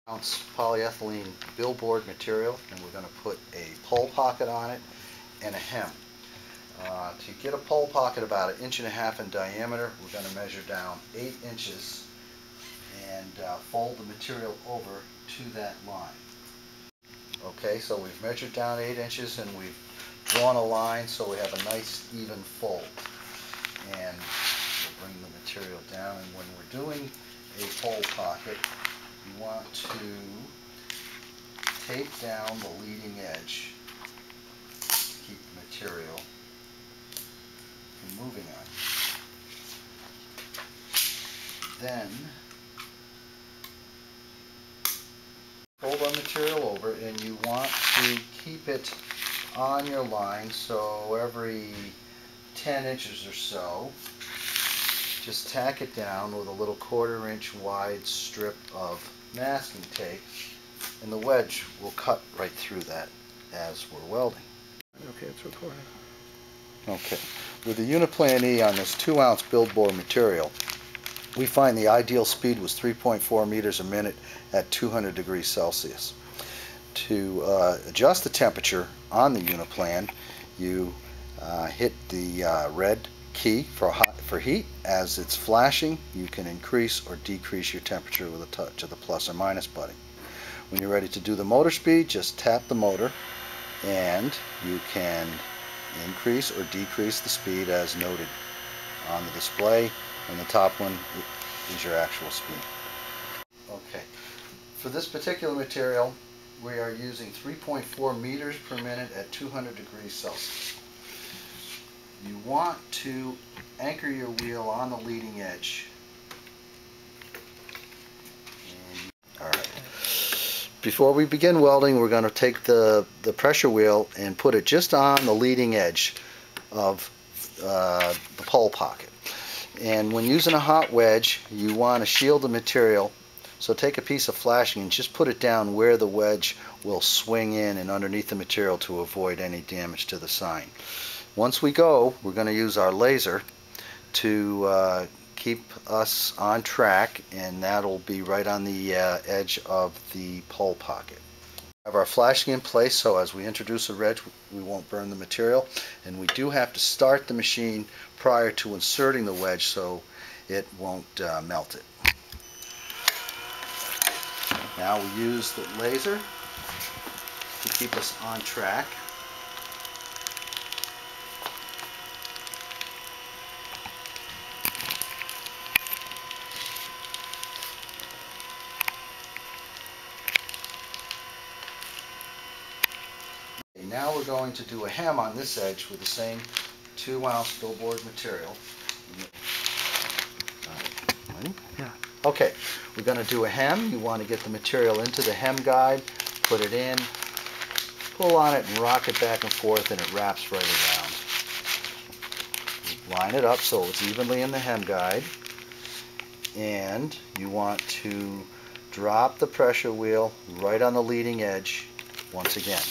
ounce polyethylene billboard material, and we're going to put a pole pocket on it and a hem. To get a pole pocket about 1.5 inches in diameter, we're going to measure down 8 inches and fold the material over to that line. Okay, so we've measured down 8 inches and we've drawn a line so we have a nice even fold. And we'll bring the material down, and when we're doing a pole pocket, you want to tape down the leading edge to keep the material from moving on. Then fold our material over, and you want to keep it on your line, so every 10 inches or so just tack it down with a little 1/4 inch wide strip of masking tape, and the wedge will cut right through that as we're welding. Okay, it's recording. Okay, with the Uniplan E on this 2-ounce billboard material, we find the ideal speed was 3.4 meters a minute at 200 degrees Celsius. To adjust the temperature on the Uniplan, you hit the red key for heat. As it's flashing, you can increase or decrease your temperature with a touch of the plus or minus button. When you're ready to do the motor speed, just tap the motor and you can increase or decrease the speed as noted on the display, and the top one is your actual speed. Okay, for this particular material we are using 3.4 meters per minute at 200 degrees Celsius. You want to anchor your wheel on the leading edge. Alright. Before we begin welding, we're going to take the pressure wheel and put it just on the leading edge of the pole pocket. And when using a hot wedge, you want to shield the material. So take a piece of flashing and just put it down where the wedge will swing in and underneath the material to avoid any damage to the sign. Once we go, we're going to use our laser to keep us on track, and that'll be right on the edge of the pole pocket. We have our flashing in place, so as we introduce a wedge, we won't burn the material, and we do have to start the machine prior to inserting the wedge so it won't melt it. Now we use the laser to keep us on track. Okay, now we're going to do a hem on this edge with the same 2-ounce billboard material. Ready? Yeah. Okay, we're going to do a hem. You want to get the material into the hem guide, put it in, pull on it and rock it back and forth, and it wraps right around. Line it up so it's evenly in the hem guide, and you want to drop the pressure wheel right on the leading edge once again.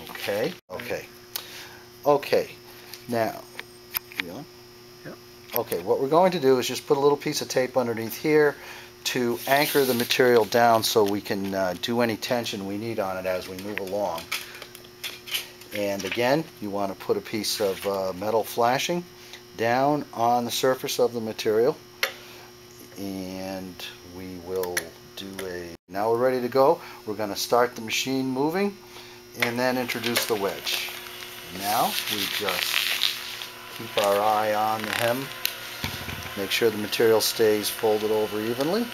Okay, okay, okay. Now, okay, what we're going to do is just put a little piece of tape underneath here to anchor the material down so we can do any tension we need on it as we move along. And again, you want to put a piece of metal flashing down on the surface of the material, and we will do now we're ready to go. We're going to start the machine moving and then introduce the wedge. Now we just keep our eye on the hem. Make sure the material stays folded over evenly.